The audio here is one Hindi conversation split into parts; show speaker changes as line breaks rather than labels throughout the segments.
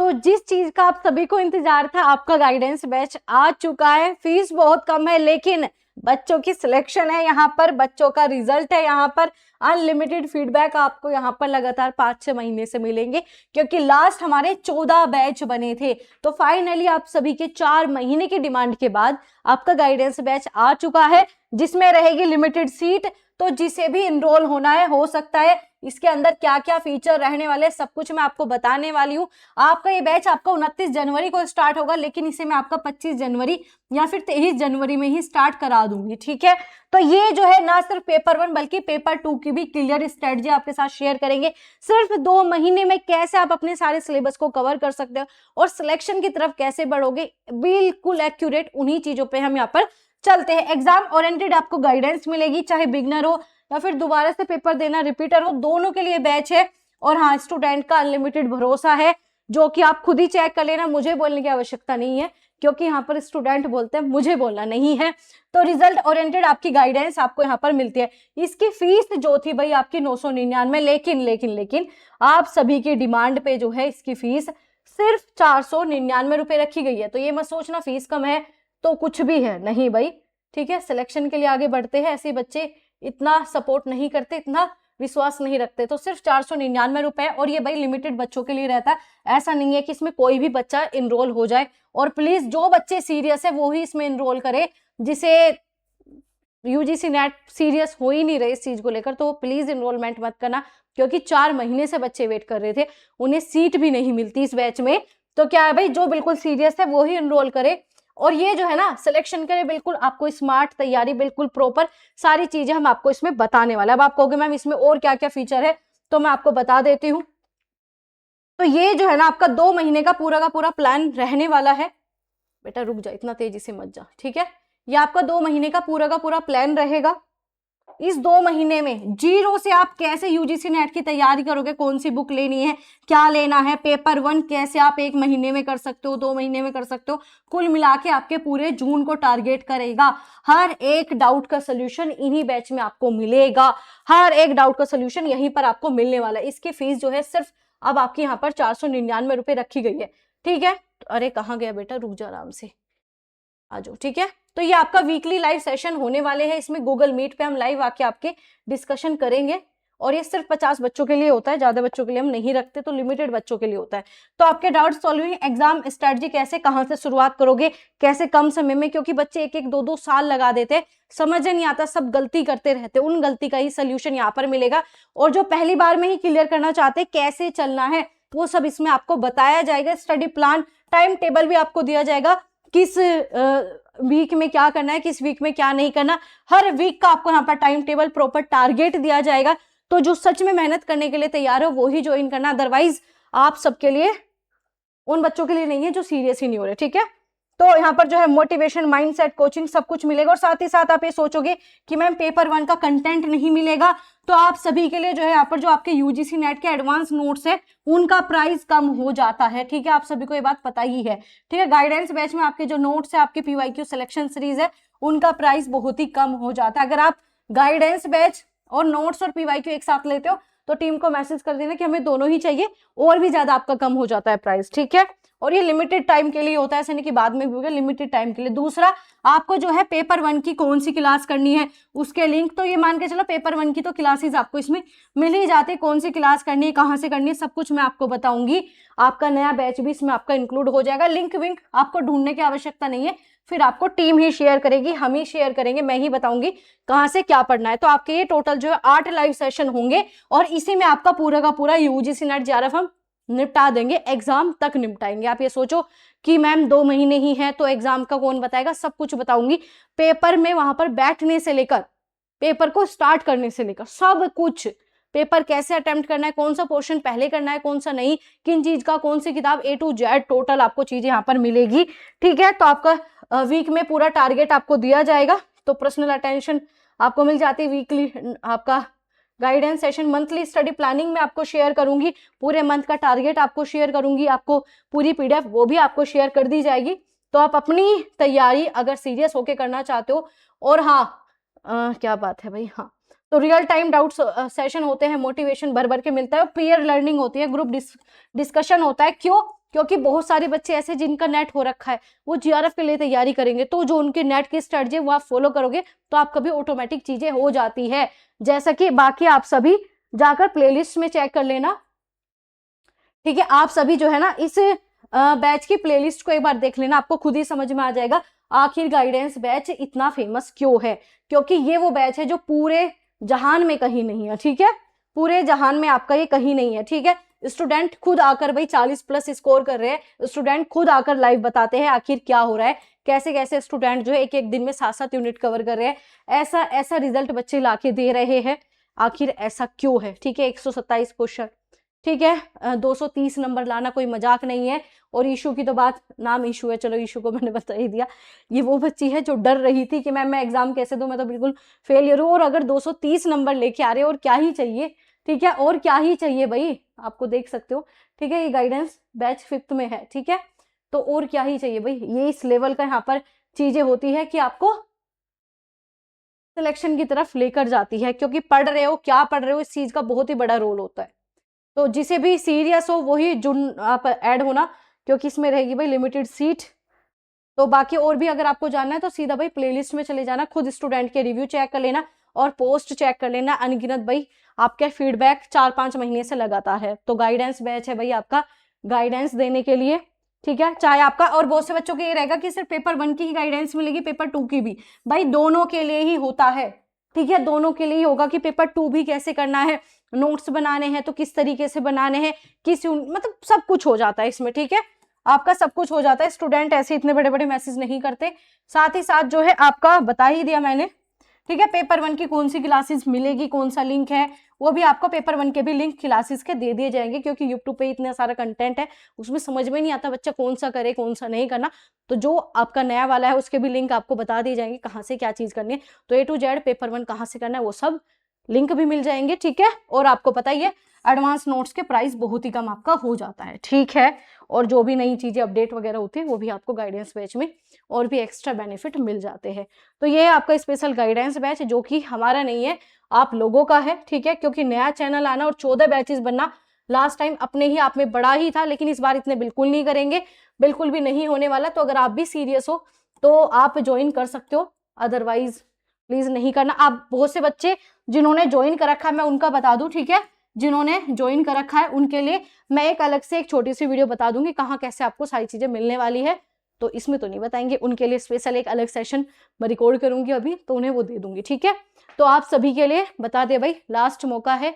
तो जिस चीज का आप सभी को इंतजार था, आपका गाइडेंस बैच आ चुका है। फीस बहुत कम है, लेकिन बच्चों की सिलेक्शन है यहाँ पर, बच्चों का रिजल्ट है यहाँ पर, अनलिमिटेड फीडबैक आपको यहाँ पर लगातार 5-6 महीने से मिलेंगे, क्योंकि लास्ट हमारे 14 बैच बने थे। तो फाइनली आप सभी के 4 महीने की डिमांड के बाद आपका गाइडेंस बैच आ चुका है, जिसमें रहेगी लिमिटेड सीट। तो जिसे भी इनरोल होना है हो सकता है। इसके अंदर क्या क्या फीचर रहने वाले सब कुछ मैं आपको बताने वाली हूँ। आपका ये बैच आपका 29 जनवरी को स्टार्ट होगा, लेकिन इसे मैं आपका 25 जनवरी या फिर 23 जनवरी में ही स्टार्ट करा दूंगी, ठीक है। तो ये जो है ना सिर्फ पेपर 1 बल्कि पेपर 2 की भी क्लियर स्ट्रेटजी आपके साथ शेयर करेंगे। सिर्फ 2 महीने में कैसे आप अपने सारे सिलेबस को कवर कर सकते हो और सिलेक्शन की तरफ कैसे बढ़ोगे, बिल्कुल एक्यूरेट उन्हीं चीजों पे हम यहाँ पर चलते हैं। एग्जाम ओरिएंटेड आपको गाइडेंस मिलेगी, चाहे बिगनर हो या फिर दोबारा से पेपर देना रिपीटर हो, दोनों के लिए बैच है। और हाँ, स्टूडेंट का अनलिमिटेड भरोसा है, जो कि आप खुद ही चेक कर लेना, मुझे बोलने की आवश्यकता नहीं है, क्योंकि यहाँ पर स्टूडेंट बोलते हैं, मुझे बोलना नहीं है। तो रिजल्ट ओरिएंटेड आपकी गाइडेंस आपको यहाँ पर मिलती है। इसकी फीस जो थी भाई आपकी 999, लेकिन आप सभी की डिमांड पे जो है इसकी फीस सिर्फ 499 रुपए रखी गई है। तो ये मत सोचना फीस कम है तो कुछ भी है, नहीं भाई, ठीक है। सिलेक्शन के लिए आगे बढ़ते हैं, ऐसे बच्चे इतना सपोर्ट नहीं करते, इतना विश्वास नहीं रखते। तो सिर्फ 499 रुपए, और ये भाई लिमिटेड बच्चों के लिए रहता है, ऐसा नहीं है कि इसमें कोई भी बच्चा इनरोल हो जाए। और प्लीज जो बच्चे सीरियस है वो ही इसमें इनरोल करे, जिसे यूजीसी नेट सीरियस हो ही नहीं रहे इस चीज को लेकर, तो प्लीज इनरोलमेंट मत करना, क्योंकि 4 महीने से बच्चे वेट कर रहे थे, उन्हें सीट भी नहीं मिलती इस बैच में। तो क्या है भाई, जो बिल्कुल सीरियस है वो ही इनरोल करे। और ये जो है ना सिलेक्शन के लिए बिल्कुल आपको स्मार्ट तैयारी, बिल्कुल प्रॉपर सारी चीजें हम आपको इसमें बताने वाले। अब आप कहोगे मैम इसमें और क्या क्या फीचर है, तो मैं आपको बता देती हूँ। तो ये जो है ना आपका 2 महीने का पूरा प्लान रहने वाला है। बेटा रुक जा, इतना तेजी से मत जा, ठीक है। ये आपका 2 महीने का पूरा प्लान रहेगा। इस 2 महीने में जीरो से आप कैसे यूजीसी नेट की तैयारी करोगे, कौन सी बुक लेनी है, क्या लेना है, पेपर 1 कैसे आप 1 महीने में कर सकते हो, 2 महीने में कर सकते हो, कुल मिला के आपके पूरे जून को टारगेट करेगा। हर एक डाउट का सोल्यूशन इन्हीं बैच में आपको मिलेगा, हर एक डाउट का सोल्यूशन यहीं पर आपको मिलने वाला है। इसकी फीस जो है सिर्फ अब आपकी यहाँ पर 499 रुपए रखी गई है, ठीक है। अरे कहाँ गया बेटा, रुक जा, आराम से आ जाओ, ठीक है। तो ये आपका वीकली लाइव सेशन होने वाले हैं, इसमें गूगल मीट पे हम लाइव आके आपके डिस्कशन करेंगे। और ये सिर्फ 50 बच्चों के लिए होता है, ज्यादा बच्चों के लिए हम नहीं रखते, तो लिमिटेड बच्चों के लिए होता है। तो आपके डाउट सॉल्विंग एग्जाम स्ट्रेटजी कैसे, कहाँ से शुरुआत करोगे, कैसे कम समय में, क्योंकि बच्चे 1-1, 2-2 साल लगा देते, समझ नहीं आता, सब गलती करते रहते, उन गलती का ही सोल्यूशन यहाँ पर मिलेगा। और जो पहली बार में ही क्लियर करना चाहते कैसे चलना है, वो सब इसमें आपको बताया जाएगा। स्टडी प्लान, टाइम टेबल भी आपको दिया जाएगा, किस वीक में क्या करना है, किस वीक में क्या नहीं करना, हर वीक का आपको यहाँ पर टाइम टेबल, प्रॉपर टारगेट दिया जाएगा। तो जो सच में मेहनत करने के लिए तैयार हो वो ही ज्वाइन करना, अदरवाइज आप सबके लिए, उन बच्चों के लिए नहीं है जो सीरियस ही नहीं हो रहे, ठीक है। तो यहाँ पर जो है मोटिवेशन, माइंडसेट, कोचिंग सब कुछ मिलेगा। और साथ ही साथ आप ये सोचोगे कि मैम पेपर 1 का कंटेंट नहीं मिलेगा, तो आप सभी के लिए जो है यहाँ पर जो आपके यूजीसी नेट के एडवांस नोट्स है उनका प्राइस कम हो जाता है, ठीक है। आप सभी को ये बात पता ही है, ठीक है। गाइडेंस बैच में आपके जो नोट्स है, आपके पीवाईक्यू सिलेक्शन सीरीज है, उनका प्राइस बहुत ही कम हो जाता है। अगर आप गाइडेंस बैच और नोट्स और पीवाईक्यू एक साथ लेते हो तो टीम को मैसेज कर देना कि हमें दोनों ही चाहिए, और भी ज्यादा आपका कम हो जाता है प्राइस, ठीक है। और ये लिमिटेड टाइम के लिए होता है, ऐसे नहीं कि बाद में भी होगा, लिमिटेड टाइम के लिए। दूसरा, आपको जो है पेपर 1 की कौन सी क्लास करनी है उसके लिंक, तो ये मान के चलो पेपर 1 की तो क्लासेस आपको इसमें मिल ही जाती है, कौन सी क्लास करनी है, कहाँ से करनी है, सब कुछ मैं आपको बताऊंगी। आपका नया बैच भी इसमें आपका इंक्लूड हो जाएगा। लिंक विंक आपको ढूंढने की आवश्यकता नहीं है, फिर आपको टीम ही शेयर करेगी, हम ही शेयर करेंगे, मैं ही बताऊंगी कहाँ से क्या पढ़ना है। तो आपके ये टोटल जो है 8 लाइव सेशन होंगे, और इसी में आपका पूरा का पूरा यूजीसी नेट जेआरएफ हम निपटा देंगे, एग्जाम तक निपटाएंगे। आप ये सोचो कि मैम 2 महीने ही है तो एग्जाम का कौन बताएगा, सब कुछ बताऊंगी। पेपर में वहां पर बैठने से लेकर पेपर को स्टार्ट करने से लेकर सब कुछ, पेपर कैसे अटेम्प्ट करना है, कौन सा पोर्शन पहले करना है, कौन सा नहीं, किन चीज का कौन सी किताब, A to Z टोटल आपको चीजें यहाँ पर मिलेगी, ठीक है। तो आपका वीक में पूरा टारगेट आपको दिया जाएगा, तो पर्सनल अटेंशन आपको मिल जाती है। वीकली आपका guidance session, monthly study planning में आपको शेयर करूंगी, पूरे मंथ का टारगेट आपको शेयर करूंगी, आपको पूरी PDF वो भी आपको शेयर कर दी जाएगी। तो आप अपनी तैयारी अगर सीरियस होके करना चाहते हो, और हाँ क्या बात है भाई, हाँ, तो रियल टाइम डाउट सेशन होते हैं, मोटिवेशन भर भर के मिलता है, पीयर लर्निंग होती है, ग्रुप डिस्कशन होता है। क्यों? क्योंकि बहुत सारे बच्चे ऐसे जिनका नेट हो रखा है, वो जीआरएफ के लिए तैयारी करेंगे, तो जो उनके नेट की स्ट्रेटजी वो आप फॉलो करोगे तो आप कभी ऑटोमेटिक चीजें हो जाती है। जैसा कि बाकी आप सभी जाकर प्लेलिस्ट में चेक कर लेना, ठीक है। आप सभी जो है ना इस बैच की प्लेलिस्ट को एक बार देख लेना, आपको खुद ही समझ में आ जाएगा आखिर गाइडेंस बैच इतना फेमस क्यों है। क्योंकि ये वो बैच है जो पूरे जहान में कहीं नहीं है, ठीक है, पूरे जहान में आपका ये कहीं नहीं है, ठीक है। स्टूडेंट खुद आकर भाई 40+ स्कोर कर रहे हैं, स्टूडेंट खुद आकर लाइव बताते हैं आखिर क्या हो रहा है, कैसे कैसे स्टूडेंट जो है एक एक दिन में 7-7 यूनिट कवर कर रहे हैं, ऐसा ऐसा रिजल्ट बच्चे लाके दे रहे हैं, आखिर ऐसा क्यों है, ठीक है। 127 क्वेश्चन, ठीक है, 230 नंबर लाना कोई मजाक नहीं है। और ईशू की तो बात, नाम ईशू है, चलो ईशू को मैंने बता ही दिया। ये वो बच्ची है जो डर रही थी कि मैम मैं एग्जाम कैसे दूं, मैं तो बिल्कुल फेलियर हूँ। और अगर 230 नंबर लेके आ रहे हो और क्या ही चाहिए, ठीक है, और क्या ही चाहिए भाई, आपको देख सकते हो, ठीक है। ये गाइडेंस बैच 5th में है, ठीक है, तो और क्या ही चाहिए भाई। ये इस लेवल का यहाँ पर चीजें होती है कि आपको सिलेक्शन की तरफ लेकर जाती है, क्योंकि पढ़ रहे हो, क्या पढ़ रहे हो, इस चीज का बहुत ही बड़ा रोल होता है। तो जिसे भी सीरियस हो वही जुन आप ऐड होना, क्योंकि इसमें रहेगी भाई लिमिटेड सीट। तो बाकी और भी अगर आपको जानना है तो सीधा भाई प्लेलिस्ट में चले जाना, खुद स्टूडेंट के रिव्यू चेक कर लेना और पोस्ट चेक कर लेना। अनगिनत भाई आपके फीडबैक 4-5 महीने से लगाता है। तो गाइडेंस बैच है भाई आपका गाइडेंस देने के लिए, ठीक है। चाहे आपका, और बहुत से बच्चों के ये रहेगा कि सिर्फ पेपर 1 की ही गाइडेंस मिलेगी, पेपर 2 की भी, भाई दोनों के लिए ही होता है, ठीक है, दोनों के लिए ही होगा कि पेपर 2 भी कैसे करना है, नोट्स बनाने हैं तो किस तरीके से बनाने हैं, मतलब सब कुछ हो जाता है इसमें, ठीक है, आपका सब कुछ हो जाता है। स्टूडेंट ऐसे इतने बड़े बड़े मैसेज नहीं करते। साथ ही साथ जो है आपका बता ही दिया मैंने, ठीक है, पेपर 1 की कौन सी क्लासेस मिलेगी, कौन सा लिंक है, वो भी आपको पेपर 1 के भी लिंक क्लासेस के दे दिए जाएंगे, क्योंकि यूट्यूब पे इतना सारा कंटेंट है, उसमें समझ में नहीं आता बच्चा कौन सा करे कौन सा नहीं करना। तो जो आपका नया वाला है उसके भी लिंक आपको बता दिए जाएंगे कहाँ से क्या चीज करनी है। तो A to Z पेपर 1 कहाँ से करना है वो सब लिंक भी मिल जाएंगे, ठीक है। और आपको पता ही है एडवांस नोट्स के प्राइस बहुत ही कम आपका हो जाता है, ठीक है। और जो भी नई चीजें अपडेट वगैरह होती है वो भी आपको गाइडेंस बैच में और भी एक्स्ट्रा बेनिफिट मिल जाते हैं। तो ये है आपका स्पेशल गाइडेंस बैच जो कि हमारा नहीं है, आप लोगों का है, ठीक है। क्योंकि नया चैनल आना और 14 बैचेस बनना लास्ट टाइम अपने ही आप में बड़ा ही था, लेकिन इस बार इतने बिल्कुल नहीं करेंगे, बिल्कुल भी नहीं होने वाला। तो अगर आप भी सीरियस हो तो आप ज्वाइन कर सकते हो, अदरवाइज प्लीज नहीं करना। आप बहुत से बच्चे जिन्होंने ज्वाइन कर रखा है मैं उनका बता दूं, ठीक है, जिन्होंने ज्वाइन कर रखा है उनके लिए मैं एक अलग से एक छोटी सी वीडियो बता दूंगी कहाँ कैसे आपको सारी चीजें मिलने वाली है। तो इसमें तो नहीं बताएंगे, उनके लिए स्पेशल एक अलग सेशन मैं रिकॉर्ड करूंगी अभी, तो उन्हें वो दे दूंगी, ठीक है। तो आप सभी के लिए बता दे भाई, लास्ट मौका है,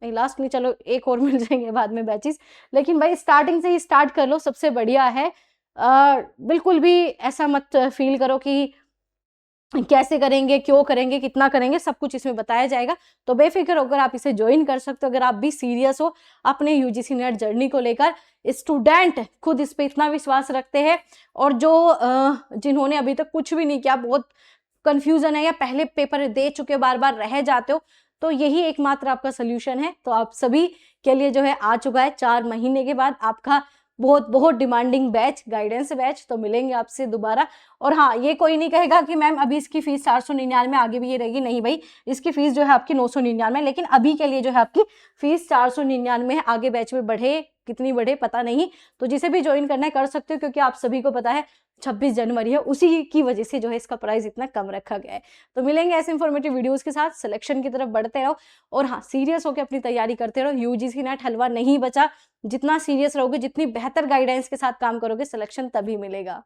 नहीं लास्ट नहीं, चलो एक और मिल जाएंगे बाद में बैचेस, लेकिन भाई स्टार्टिंग से ही स्टार्ट कर लो, सबसे बढ़िया है। बिल्कुल भी ऐसा मत फील करो कि कैसे करेंगे, क्यों करेंगे, कितना करेंगे, सब कुछ इसमें बताया जाएगा। तो बेफिक्र होकर आप इसे ज्वाइन कर सकते हो अगर आप भी सीरियस हो अपने यूजीसी नेट जर्नी को लेकर। स्टूडेंट खुद इस पे इतना विश्वास रखते हैं, और जो जिन्होंने अभी तक कुछ भी नहीं किया, बहुत कंफ्यूजन है या पहले पेपर दे चुके बार बार रह जाते हो, तो यही एकमात्र आपका सोल्यूशन है। तो आप सभी के लिए जो है आ चुका है 4 महीने के बाद आपका बहुत बहुत डिमांडिंग बैच, गाइडेंस बैच। तो मिलेंगे आपसे दोबारा। और हाँ, ये कोई नहीं कहेगा कि मैम अभी इसकी फीस 499 आगे भी ये रहेगी, नहीं भाई, इसकी फीस जो है आपकी 999, लेकिन अभी के लिए जो है आपकी फीस 499 है। आगे बैच में बढ़े कितनी बढ़े पता नहीं, तो जिसे भी ज्वाइन करना है कर सकते हो, क्योंकि आप सभी को पता है 26 जनवरी है, उसी की वजह से जो है इसका प्राइस इतना कम रखा गया है। तो मिलेंगे ऐसे इंफॉर्मेटिव वीडियोस के साथ, सिलेक्शन की तरफ बढ़ते रहो और हाँ सीरियस होकर अपनी तैयारी करते रहो। यूजीसी नेट हलवा नहीं बचा, जितना सीरियस रहोगे, जितनी बेहतर गाइडेंस के साथ काम करोगे, सिलेक्शन तभी मिलेगा।